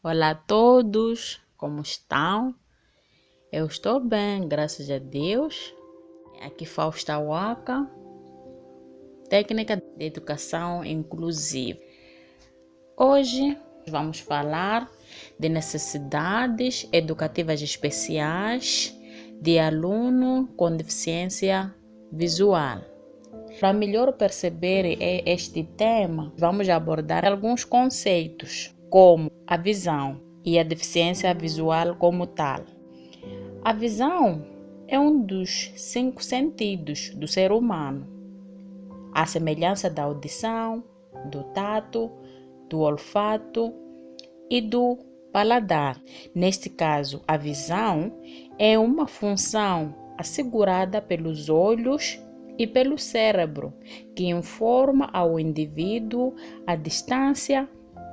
Olá a todos, como estão? Eu estou bem, graças a Deus. Aqui Fausta Waka, técnica de educação inclusiva. Hoje vamos falar de necessidades educativas especiais de aluno com deficiência visual. Para melhor perceber este tema, vamos abordar alguns conceitos, como a visão e a deficiência visual como tal. A visão é um dos 5 sentidos do ser humano. À semelhança da audição, do tato, do olfato e do paladar. Neste caso, a visão é uma função assegurada pelos olhos e pelo cérebro, que informa ao indivíduo a distância,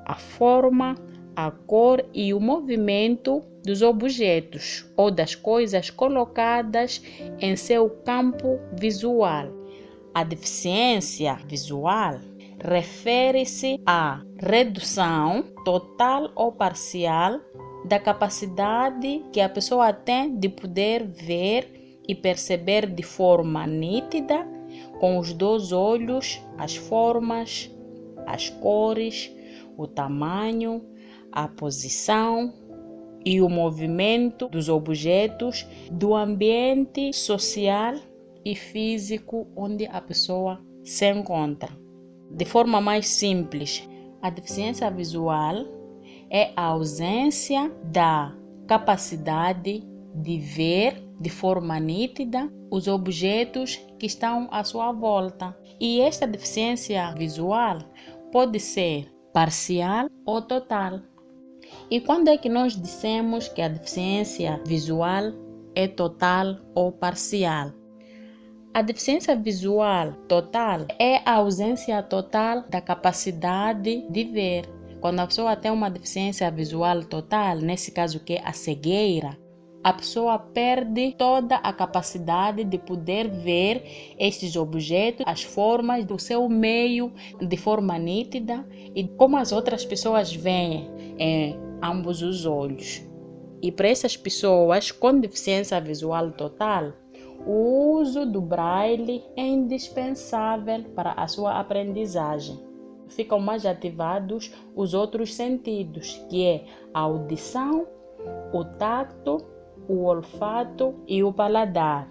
a forma, a cor e o movimento dos objetos ou das coisas colocadas em seu campo visual. A deficiência visual refere-se à redução total ou parcial da capacidade que a pessoa tem de poder ver e perceber de forma nítida, com os 2 olhos, as formas, as cores, o tamanho, a posição e o movimento dos objetos do ambiente social e físico onde a pessoa se encontra. De forma mais simples, a deficiência visual é a ausência da capacidade de ver de forma nítida os objetos que estão à sua volta. E esta deficiência visual pode ser parcial ou total. E quando é que nós dissemos que a deficiência visual é total ou parcial? A deficiência visual total é a ausência total da capacidade de ver. Quando a pessoa tem uma deficiência visual total, nesse caso que é a cegueira, a pessoa perde toda a capacidade de poder ver estes objetos, as formas do seu meio de forma nítida e como as outras pessoas veem em ambos os olhos. E para essas pessoas com deficiência visual total, o uso do braille é indispensável para a sua aprendizagem. Ficam mais ativados os outros sentidos, que é a audição, o tato, o olfato e o paladar.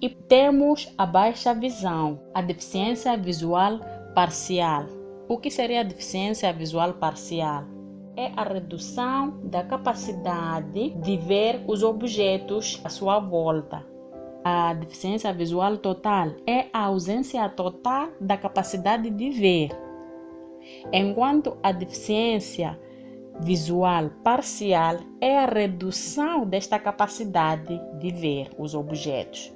E temos a baixa visão, a deficiência visual parcial. O que seria a deficiência visual parcial? É a redução da capacidade de ver os objetos à sua volta. A deficiência visual total é a ausência total da capacidade de ver, enquanto a deficiência visual parcial é a redução desta capacidade de ver os objetos.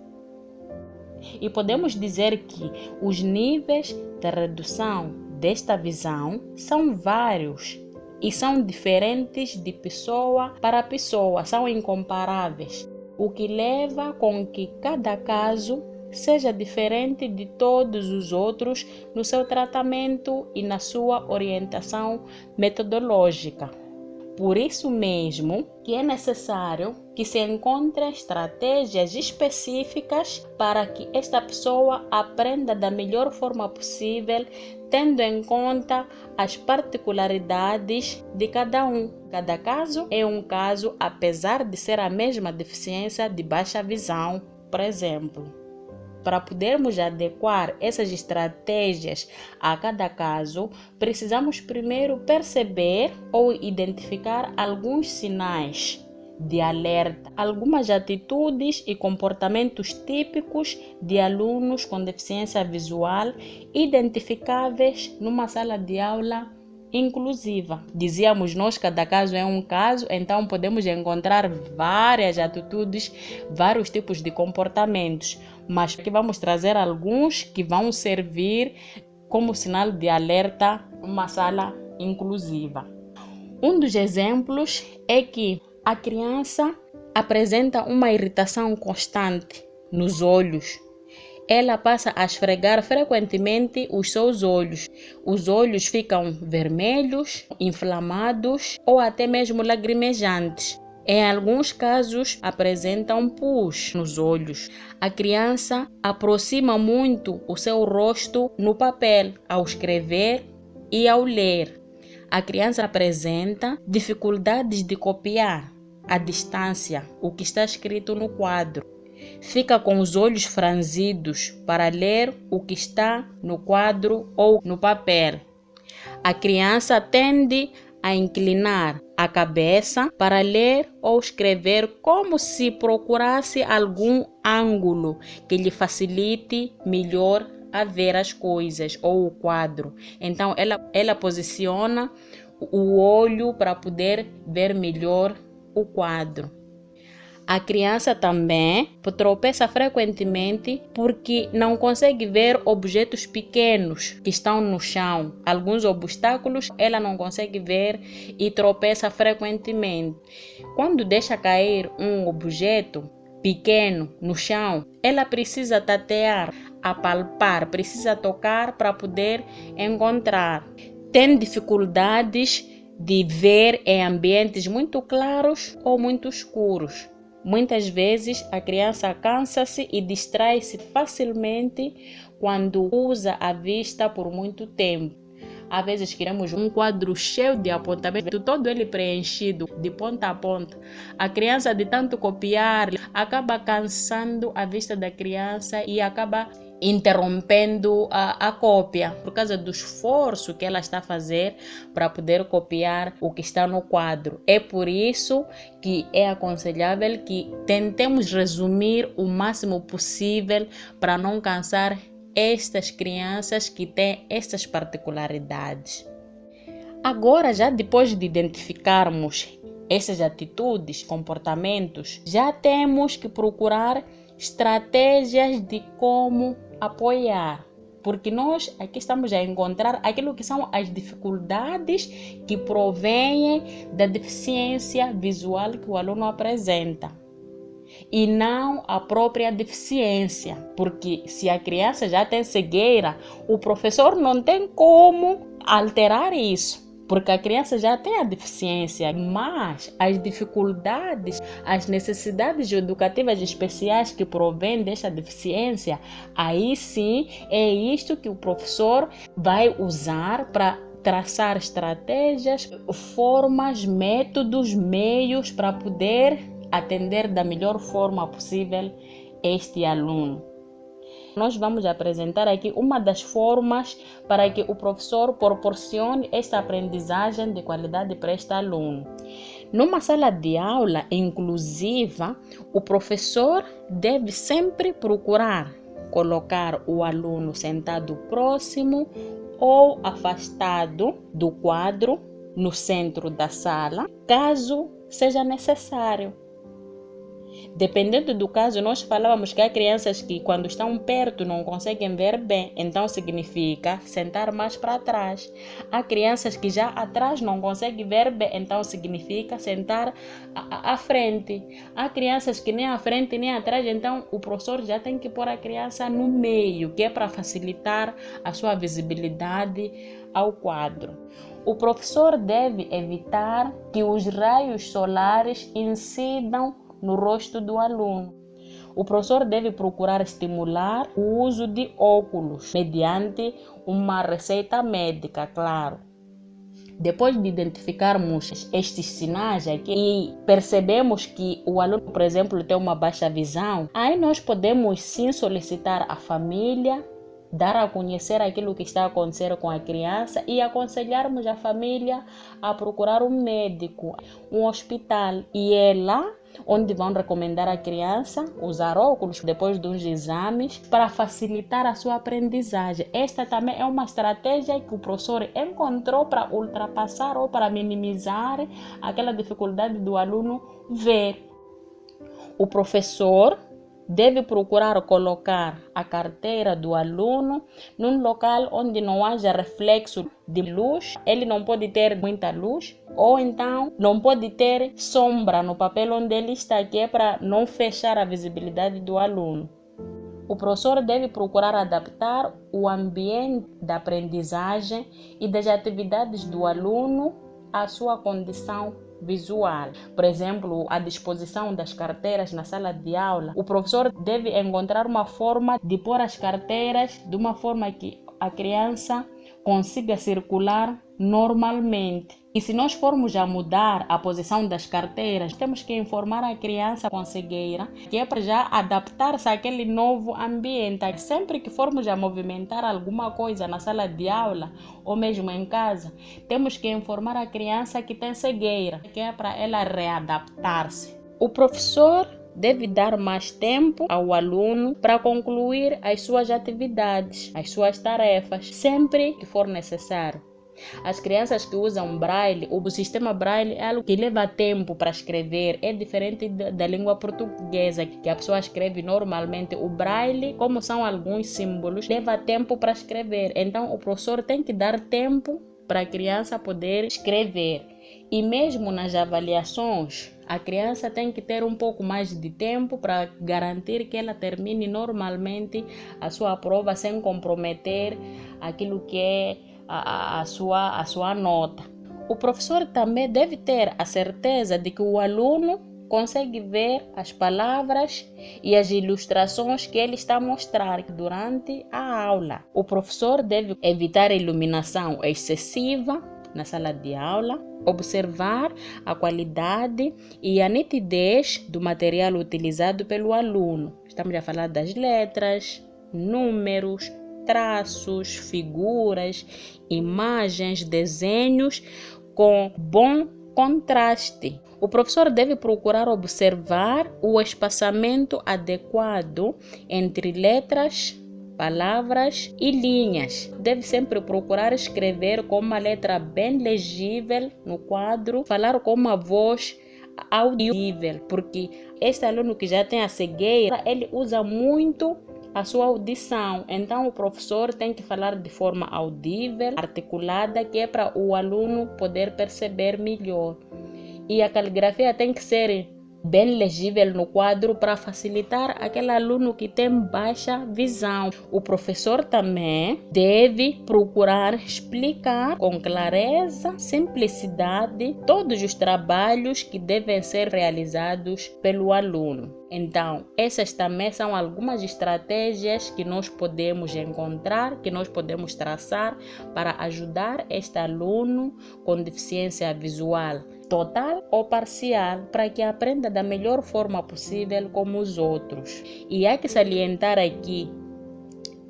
E podemos dizer que os níveis de redução desta visão são vários e são diferentes de pessoa para pessoa, são incomparáveis, o que leva com que cada caso seja diferente de todos os outros no seu tratamento e na sua orientação metodológica. Por isso mesmo que é necessário que se encontrem estratégias específicas para que esta pessoa aprenda da melhor forma possível, tendo em conta as particularidades de cada um. Cada caso é um caso, apesar de ser a mesma deficiência de baixa visão, por exemplo. Para podermos adequar essas estratégias a cada caso, precisamos primeiro perceber ou identificar alguns sinais de alerta, algumas atitudes e comportamentos típicos de alunos com deficiência visual identificáveis numa sala de aula inclusiva. Dizíamos nós, cada caso é um caso, então podemos encontrar várias atitudes, vários tipos de comportamentos, mas aqui vamos trazer alguns que vão servir como sinal de alerta numa sala inclusiva. Um dos exemplos é que a criança apresenta uma irritação constante nos olhos ela passa a esfregar frequentemente os seus olhos. Os olhos ficam vermelhos, inflamados ou até mesmo lacrimejantes. Em alguns casos, apresentam pus nos olhos. A criança aproxima muito o seu rosto no papel ao escrever e ao ler. A criança apresenta dificuldades de copiar à distância o que está escrito no quadro. Fica com os olhos franzidos para ler o que está no quadro ou no papel. A criança tende a inclinar a cabeça para ler ou escrever como se procurasse algum ângulo que lhe facilite melhor a ver as coisas ou o quadro. Então ela posiciona o olho para poder ver melhor o quadro. A criança também tropeça frequentemente porque não consegue ver objetos pequenos que estão no chão. Alguns obstáculos ela não consegue ver e tropeça frequentemente. Quando deixa cair um objeto pequeno no chão, ela precisa tatear, apalpar, precisa tocar para poder encontrar. Tem dificuldades de ver em ambientes muito claros ou muito escuros. Muitas vezes a criança cansa-se e distrai-se facilmente quando usa a vista por muito tempo. Às vezes queremos um quadro cheio de apontamento, todo ele preenchido de ponta a ponta. A criança, de tanto copiar, acaba cansando a vista da criança e acaba interrompendo a cópia por causa do esforço que ela está a fazer para poder copiar o que está no quadro. É por isso que é aconselhável que tentemos resumir o máximo possível para não cansar estas crianças que têm estas particularidades. Agora, já depois de identificarmos essas atitudes, comportamentos, já temos que procurar estratégias de como apoiar, porque nós aqui estamos a encontrar aquilo que são as dificuldades que provêm da deficiência visual que o aluno apresenta e não a própria deficiência, porque se a criança já tem cegueira, o professor não tem como alterar isso, porque a criança já tem a deficiência, mas as dificuldades, as necessidades educativas especiais que provêm desta deficiência, aí sim é isto que o professor vai usar para traçar estratégias, formas, métodos, meios para poder atender da melhor forma possível este aluno. Nós vamos apresentar aqui uma das formas para que o professor proporcione esta aprendizagem de qualidade para este aluno. Numa sala de aula inclusiva, o professor deve sempre procurar colocar o aluno sentado próximo ou afastado do quadro no centro da sala, caso seja necessário. Dependendo do caso, nós falávamos que há crianças que quando estão perto não conseguem ver bem, então significa sentar mais para trás. Há crianças que já atrás não conseguem ver bem, então significa sentar à frente. Há crianças que nem à frente nem atrás, então o professor já tem que pôr a criança no meio, que é para facilitar a sua visibilidade ao quadro. O professor deve evitar que os raios solares incidam no rosto do aluno. O professor deve procurar estimular o uso de óculos, mediante uma receita médica, claro. Depois de identificarmos estes sinais aqui e percebemos que o aluno, por exemplo, tem uma baixa visão, aí nós podemos sim solicitar à família, dar a conhecer aquilo que está a acontecer com a criança e aconselharmos a família a procurar um médico, um hospital, e é lá onde vão recomendar a criança usar óculos depois dos exames para facilitar a sua aprendizagem. Esta também é uma estratégia que o professor encontrou para ultrapassar ou para minimizar aquela dificuldade do aluno ver. O professor deve procurar colocar a carteira do aluno num local onde não haja reflexo de luz. Ele não pode ter muita luz, ou então não pode ter sombra no papel onde ele está, que é para não fechar a visibilidade do aluno. O professor deve procurar adaptar o ambiente da aprendizagem e das atividades do aluno à sua condição visual. Por exemplo, a disposição das carteiras na sala de aula. O professor deve encontrar uma forma de pôr as carteiras de uma forma que a criança consiga circular normalmente. E se nós formos a mudar a posição das carteiras, temos que informar a criança com cegueira que é para já adaptar-se àquele novo ambiente. Sempre que formos a movimentar alguma coisa na sala de aula ou mesmo em casa, temos que informar a criança que tem cegueira, que é para ela readaptar-se. O professor deve dar mais tempo ao aluno para concluir as suas atividades, as suas tarefas, sempre que for necessário. As crianças que usam braille, o sistema braille é algo que leva tempo para escrever, é diferente da língua portuguesa, que a pessoa escreve normalmente. O braille, como são alguns símbolos, leva tempo para escrever, então o professor tem que dar tempo para a criança poder escrever. E mesmo nas avaliações, a criança tem que ter um pouco mais de tempo para garantir que ela termine normalmente a sua prova sem comprometer aquilo que é a sua nota. O professor também deve ter a certeza de que o aluno consegue ver as palavras e as ilustrações que ele está a mostrar durante a aula. O professor deve evitar a iluminação excessiva na sala de aula, observar a qualidade e a nitidez do material utilizado pelo aluno. Estamos a falar das letras, números, traços, figuras, imagens, desenhos com bom contraste. O professor deve procurar observar o espaçamento adequado entre letras, palavras e linhas. Deve sempre procurar escrever com uma letra bem legível no quadro, falar com uma voz audível, porque este aluno que já tem a cegueira, ele usa muito a sua audição, então o professor tem que falar de forma audível, articulada, que é para o aluno poder perceber melhor. E a caligrafia tem que ser bem legível no quadro para facilitar aquele aluno que tem baixa visão. O professor também deve procurar explicar com clareza, simplicidade, todos os trabalhos que devem ser realizados pelo aluno. Então, essas também são algumas estratégias que nós podemos encontrar, que nós podemos traçar para ajudar este aluno com deficiência visual total ou parcial, para que aprenda da melhor forma possível como os outros. E há que salientar aqui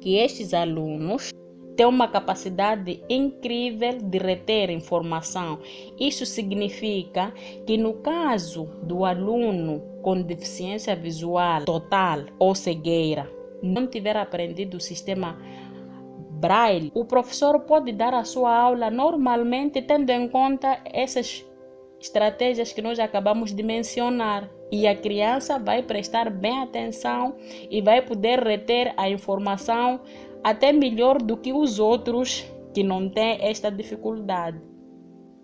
que estes alunos têm uma capacidade incrível de reter informação. Isso significa que no caso do aluno com deficiência visual total ou cegueira, não tiver aprendido o sistema Braille, o professor pode dar a sua aula normalmente tendo em conta essas estratégias que nós acabamos de mencionar, e a criança vai prestar bem atenção e vai poder reter a informação até melhor do que os outros que não têm esta dificuldade.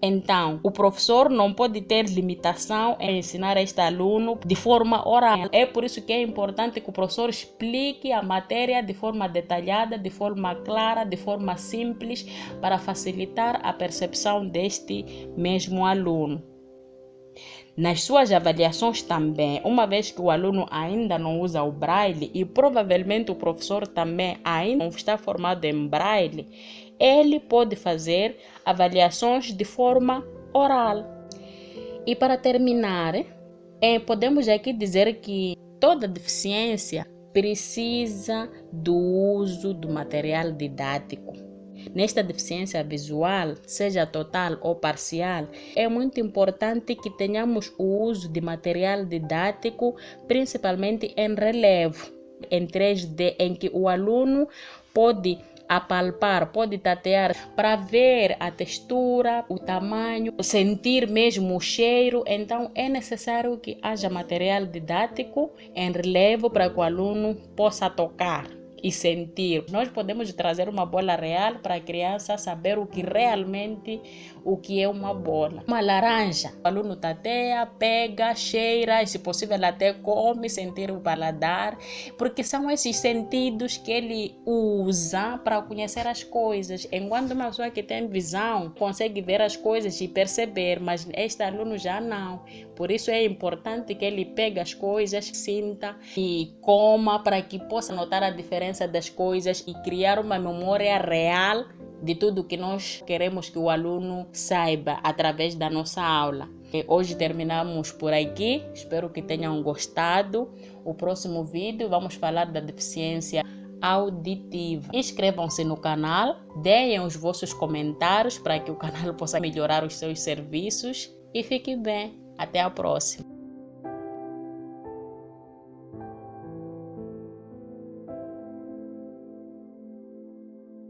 Então, o professor não pode ter limitação em ensinar este aluno de forma oral. É por isso que é importante que o professor explique a matéria de forma detalhada, de forma clara, de forma simples, para facilitar a percepção deste mesmo aluno. Nas suas avaliações também, uma vez que o aluno ainda não usa o braille e provavelmente o professor também ainda não está formado em braille, ele pode fazer avaliações de forma oral. E para terminar, podemos aqui dizer que toda deficiência precisa do uso do material didático. Nesta deficiência visual, seja total ou parcial, é muito importante que tenhamos o uso de material didático, principalmente em relevo, em 3D, em que o aluno pode apalpar, pode tatear para ver a textura, o tamanho, sentir mesmo o cheiro. Então é necessário que haja material didático em relevo para que o aluno possa tocar e sentir. Nós podemos trazer uma bola real para a criança saber o que é uma bola. Uma laranja, o aluno tateia, pega, cheira e, se possível, até come, sentir o paladar, porque são esses sentidos que ele usa para conhecer as coisas. Enquanto uma pessoa que tem visão consegue ver as coisas e perceber, mas este aluno já não. Por isso é importante que ele pegue as coisas, sinta e coma, para que possa notar a diferença das coisas e criar uma memória real de tudo que nós queremos que o aluno saiba através da nossa aula. Hoje terminamos por aqui, espero que tenham gostado. O próximo vídeo vamos falar da deficiência auditiva. Inscrevam-se no canal, deem os vossos comentários para que o canal possa melhorar os seus serviços e fique bem. Até a próxima.